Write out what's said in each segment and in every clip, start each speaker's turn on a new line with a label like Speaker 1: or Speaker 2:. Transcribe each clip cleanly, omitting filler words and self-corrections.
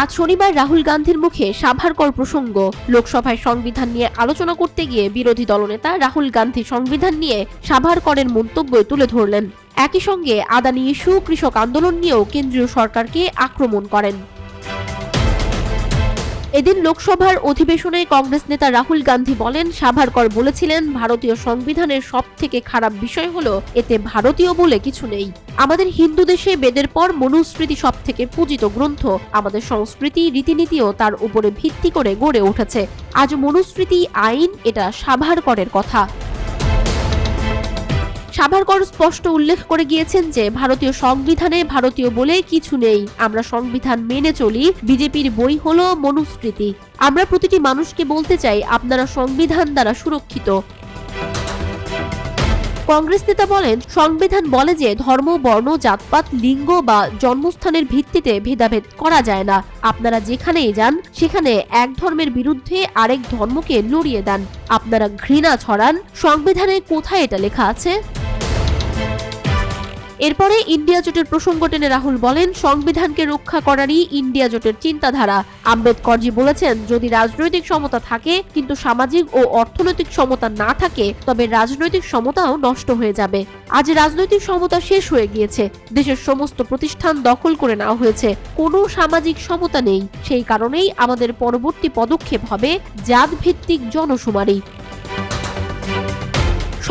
Speaker 1: আজ শনিবার রাহুল গান্ধীর মুখে সাভারকর প্রসঙ্গ। লোকসভায় সংবিধান নিয়ে আলোচনা করতে গিয়ে বিরোধী দলনেতা রাহুল গান্ধী সংবিধান নিয়ে সাভারকরের মন্তব্য তুলে ধরলেন। একই সঙ্গে আদানি ইস্যু, কৃষক আন্দোলন নিয়েও কেন্দ্রীয় সরকারকে আক্রমণ করেন। এদিন লোকসভার অধিবেশনে কংগ্রেস নেতা রাহুল গান্ধী বলেন, সাভারকর বলেছিলেন ভারতীয় সংবিধানের সবথেকে খারাপ বিষয় হলো এতে ভারতীয় বলে কিছু নেই। আমাদের হিন্দু দেশে বেদের পর মনুস্মৃতি সবথেকে পূজিত গ্রন্থ। আমাদের সংস্কৃতি, রীতিনীতিও তার উপরে ভিত্তি করে গড়ে উঠেছে। আজ মনুস্মৃতি আইন, এটা সাভারকরের কথা। সাভারকর স্পষ্ট উল্লেখ করে গিয়েছেন যে ভারতীয় সংবিধানে ভারতীয় বলে কিছু নেই। আমরা সংবিধান মেনে চলি। বিজেপির বই হলো মনুস্মৃতি। আমরা প্রতিটি মানুষকে বলতে চাই, আপনারা সংবিধান দ্বারা সুরক্ষিত। কংগ্রেস নেতা বলেন, সংবিধান বলে যে ধর্ম, বর্ণ, জাতপাত, লিঙ্গ বা জন্মস্থানের ভিত্তিতে ভেদাভেদ করা যায় না। আপনারা যেখানেই যান সেখানে এক ধর্মের বিরুদ্ধে আরেক ধর্মকে লড়িয়ে দেন। আপনারা ঘৃণা ছড়ান। সংবিধানে কোথায় এটা লেখা আছে? এরপরে ইন্ডিয়া জোটের প্রসঙ্গ টেনে রাহুল বলেন, সংবিধানকে রক্ষা করারই ইন্ডিয়া জোটের চিন্তাধারা। আম্বেদকরজি বলেছেন, যদি রাজনৈতিক সমতা থাকে কিন্তু সামাজিক ও অর্থনৈতিক সমতা না থাকে তবে রাজনৈতিক সমতাও নষ্ট হয়ে যাবে। আজ রাজনৈতিক সমতা শেষ হয়ে গিয়েছে। দেশের সমস্ত প্রতিষ্ঠান দখল করে নেওয়া হয়েছে। কোনো সামাজিক সমতা নেই। সেই কারণেই আমাদের পরবর্তী পদক্ষেপ হবে জাতভিত্তিক জনশুমারি।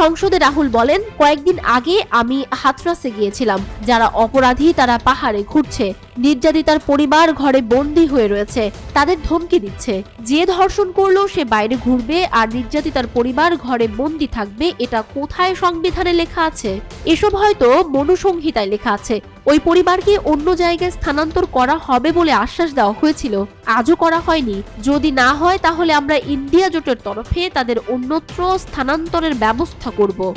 Speaker 1: সংসদে রাহুল বলেন, কয়েকদিন আগে আমি হাথরাসে গিয়েছিলাম। যারা অপরাধী তারা পাহাড়ে ঘুরছে। নির্যাতিতার পরিবার ঘরে বন্দী হয়ে রয়েছে। তাদের ধমকি দিচ্ছে, যে ধর্ষণ করলো সে বাইরে ঘুরবে আর নির্যাতিতার পরিবার ঘরে বন্দী থাকবে। এটা কোথায় সংবিধানে লেখা আছে? এসব হয়তো মনুসংহিতায় লেখা আছে। ওই পরিবারকে অন্য জায়গায় স্থানান্তর করা হবে বলে আশ্বাস দেওয়া হয়েছিল, আজও করা হয়নি। যদি না হয় তাহলে আমরা ইন্ডিয়া জোটের তরফে তাদের অন্যত্র স্থানান্তরের ব্যবস্থা করব।